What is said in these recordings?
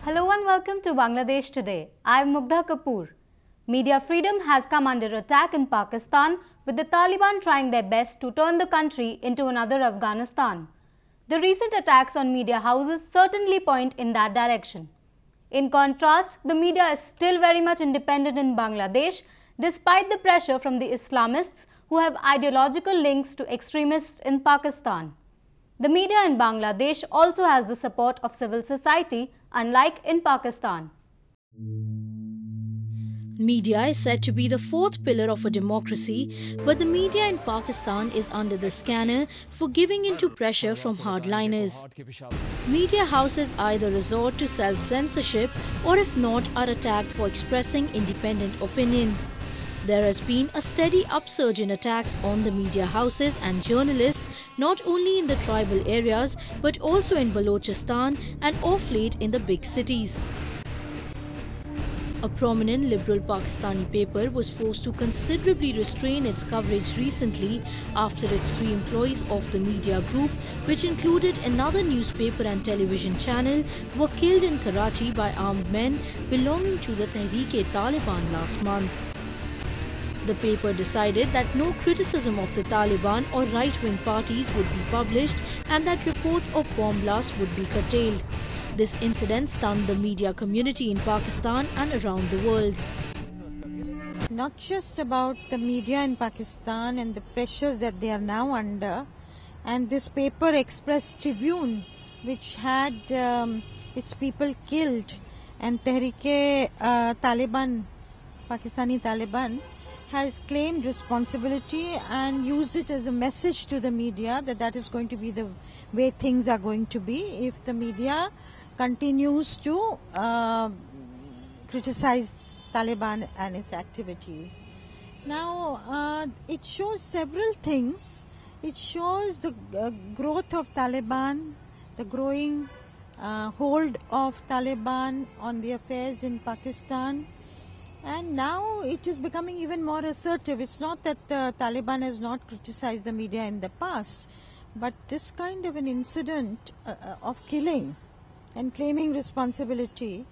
Hello and welcome to Bangladesh Today. I am Mugdha Kapoor. Media freedom has come under attack in Pakistan, with the Taliban trying their best to turn the country into another Afghanistan. The recent attacks on media houses certainly point in that direction. In contrast, the media is still very much independent in Bangladesh, despite the pressure from the Islamists who have ideological links to extremists in Pakistan. The media in Bangladesh also has the support of civil society, unlike in Pakistan. Media is said to be the fourth pillar of a democracy, but the media in Pakistan is under the scanner for giving in to pressure from hardliners. Media houses either resort to self-censorship or if not are attacked for expressing independent opinion. There has been a steady upsurge in attacks on the media houses and journalists, not only in the tribal areas but also in Balochistan and of late in the big cities. A prominent liberal Pakistani paper was forced to considerably restrain its coverage recently after its 3 employees of the media group, which included another newspaper and television channel, were killed in Karachi by armed men belonging to the Tehreek-e-Taliban last month. The paper decided that no criticism of the Taliban or right-wing parties would be published and that reports of bomb blasts would be curtailed. This incident stunned the media community in Pakistan and around the world. Not just about the media in Pakistan and the pressures that they are now under, and this paper Express Tribune, which had its people killed, and Tehreek-e-Taliban, Pakistani Taliban, has claimed responsibility and used it as a message to the media that that is going to be the way things are going to be if the media continues to criticize Taliban and its activities. Now, it shows several things. It shows the growth of Taliban, the growing hold of Taliban on the affairs in Pakistan. And now it is becoming even more assertive. It's not that the Taliban has not criticized the media in the past, but this kind of an incident of killing and claiming responsibility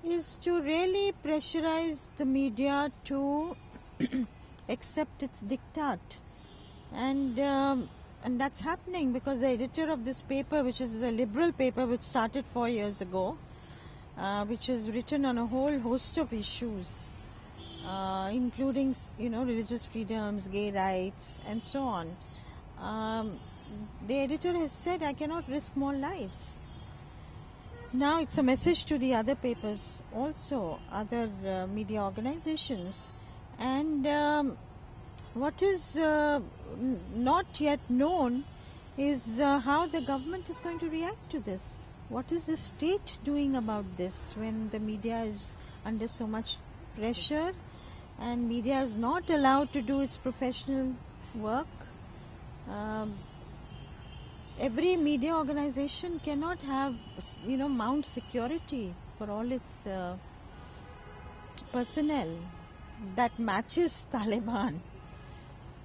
is to really pressurize the media to accept its diktat. And that's happening because the editor of this paper, which is a liberal paper which started 4 years ago, which is written on a whole host of issues, including, religious freedoms, gay rights, and so on. The editor has said, I cannot risk more lives. Now it's a message to the other papers also, other media organizations. And what is not yet known is how the government is going to react to this. What is the state doing about this when the media is under so much pressure and media is not allowed to do its professional work? Every media organization cannot have, mount security for all its personnel that matches Taliban.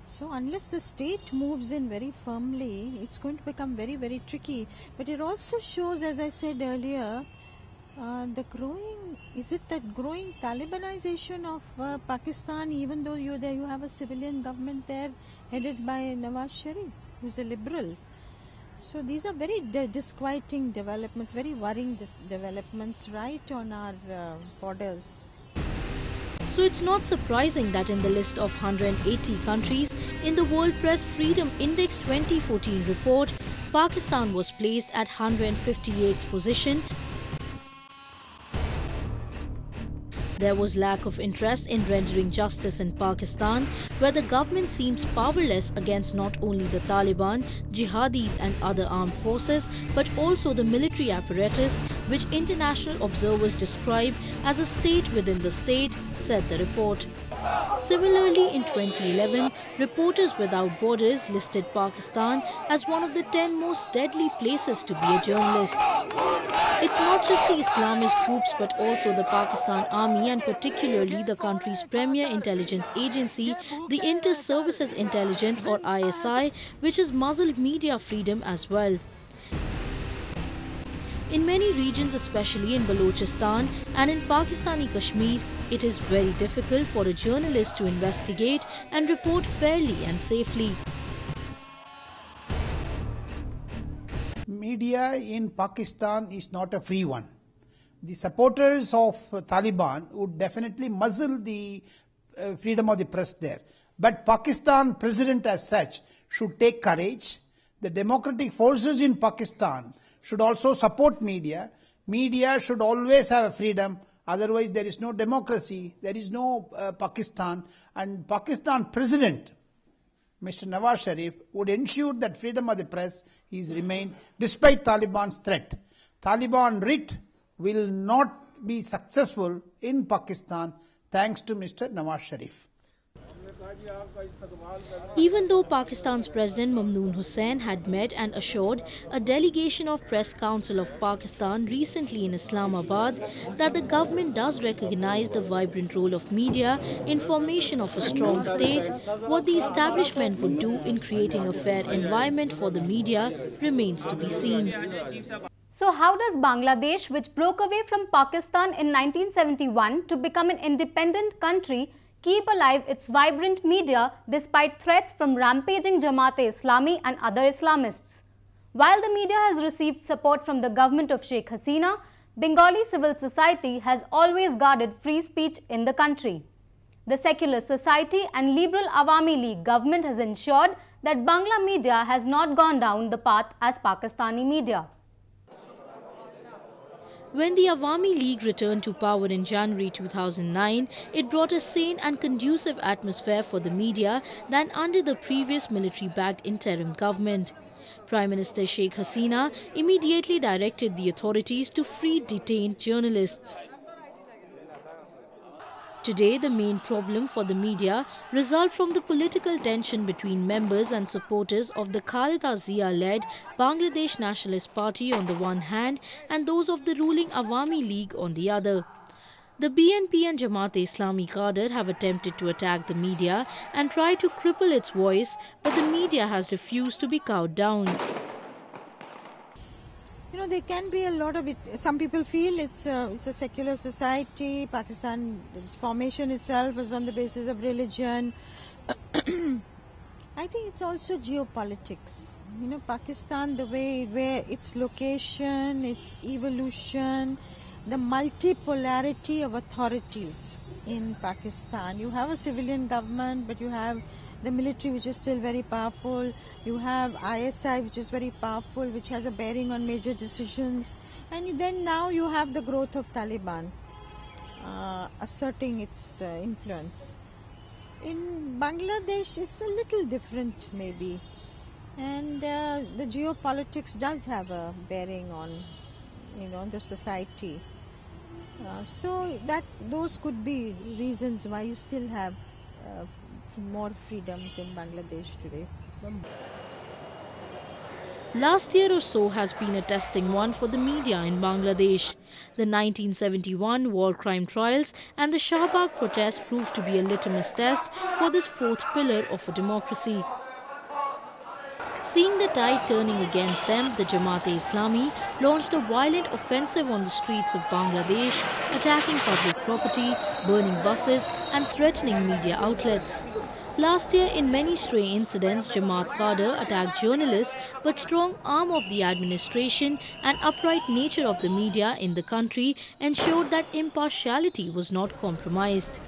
So unless the state moves in very firmly, it's going to become very, very tricky. But it also shows, as I said earlier, the growing Talibanization of Pakistan, even though you have a civilian government there headed by Nawaz Sharif, who's a liberal. So these are very disquieting developments, very worrying developments right on our borders. So it's not surprising that in the list of 180 countries in the World Press Freedom Index 2014 report, Pakistan was placed at 158th position. There was lack of interest in rendering justice in Pakistan, where the government seems powerless against not only the Taliban, jihadis and other armed forces, but also the military apparatus, which international observers describe as a state within the state, said the report. Similarly, in 2011, Reporters Without Borders listed Pakistan as one of the 10 most deadly places to be a journalist. It's not just the Islamist groups but also the Pakistan Army and particularly the country's premier intelligence agency, the Inter-Services Intelligence or ISI, which has muzzled media freedom as well. In many regions, especially in Balochistan and in Pakistani Kashmir, it is very difficult for a journalist to investigate and report fairly and safely. Media in Pakistan is not a free one. The supporters of Taliban would definitely muzzle the freedom of the press there. But Pakistan president as such should take courage. The democratic forces in Pakistan should also support media. Media should always have a freedom. Otherwise there is no democracy, there is no Pakistan. And Pakistan president, Mr. Nawaz Sharif, would ensure that freedom of the press is remained despite Taliban's threat. Taliban writ will not be successful in Pakistan thanks to Mr. Nawaz Sharif. Even though Pakistan's President Mamnoon Hussain had met and assured a delegation of Press Council of Pakistan recently in Islamabad that the government does recognize the vibrant role of media in formation of a strong state, what the establishment would do in creating a fair environment for the media remains to be seen. So how does Bangladesh, which broke away from Pakistan in 1971 to become an independent country, keep alive its vibrant media despite threats from rampaging Jamaat-e-Islami and other Islamists? While the media has received support from the government of Sheikh Hasina, Bengali civil society has always guarded free speech in the country. The Secular Society and Liberal Awami League government has ensured that Bangla media has not gone down the path as Pakistani media. When the Awami League returned to power in January 2009, it brought a sane and conducive atmosphere for the media than under the previous military-backed interim government. Prime Minister Sheikh Hasina immediately directed the authorities to free detained journalists. Today, the main problem for the media results from the political tension between members and supporters of the Khaleda Zia-led Bangladesh Nationalist Party on the one hand and those of the ruling Awami League on the other. The BNP and Jamaat-e-Islami cadre have attempted to attack the media and try to cripple its voice, but the media has refused to be cowed down. You know, there can be a lot of it. Some people feel it's a secular society. Pakistan, its formation itself was on the basis of religion. I think it's also geopolitics. You know, Pakistan, the way where its location, its evolution, the multipolarity of authorities in Pakistan. You have a civilian government, but you have the military, which is still very powerful. You have ISI, which is very powerful, which has a bearing on major decisions. And then now you have the growth of Taliban asserting its influence. In Bangladesh, it's a little different maybe. And the geopolitics does have a bearing on, you know, the society. So those could be reasons why you still have more freedoms in Bangladesh today. Last year or so has been a testing one for the media in Bangladesh. The 1971 war crime trials and the Shahbag protests proved to be a litmus test for this fourth pillar of a democracy. Seeing the tide turning against them, the Jamaat-e-Islami launched a violent offensive on the streets of Bangladesh, attacking public property, burning buses and threatening media outlets. Last year, in many stray incidents, Jamaat cadre attacked journalists, but strong arm of the administration and upright nature of the media in the country ensured that impartiality was not compromised.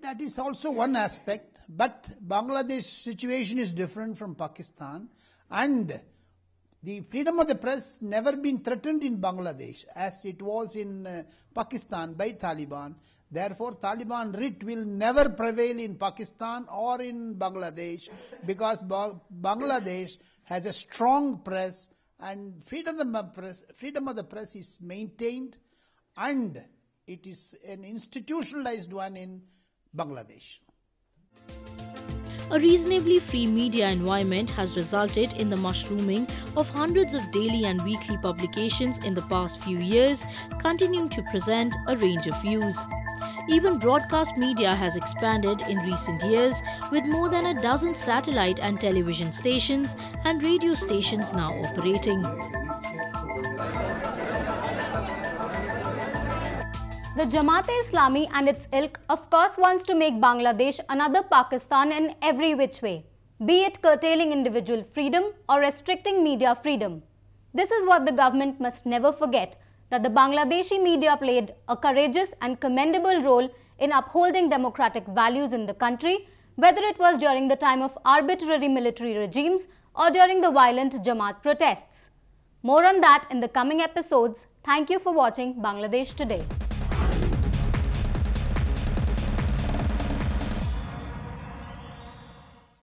That is also one aspect, but Bangladesh situation is different from Pakistan, and the freedom of the press never been threatened in Bangladesh as it was in Pakistan by Taliban. Therefore, Taliban writ will never prevail in Pakistan or in Bangladesh, because Bangladesh has a strong press and freedom of the press is maintained, and it is an institutionalized one in Bangladesh. A reasonably free media environment has resulted in the mushrooming of hundreds of daily and weekly publications in the past few years, continuing to present a range of views. Even broadcast media has expanded in recent years, with more than a dozen satellite and television stations and radio stations now operating. The Jamaat-e-Islami and its ilk of course wants to make Bangladesh another Pakistan in every which way, be it curtailing individual freedom or restricting media freedom. This is what the government must never forget, that the Bangladeshi media played a courageous and commendable role in upholding democratic values in the country, whether it was during the time of arbitrary military regimes or during the violent Jamaat protests. More on that in the coming episodes. Thank you for watching Bangladesh Today.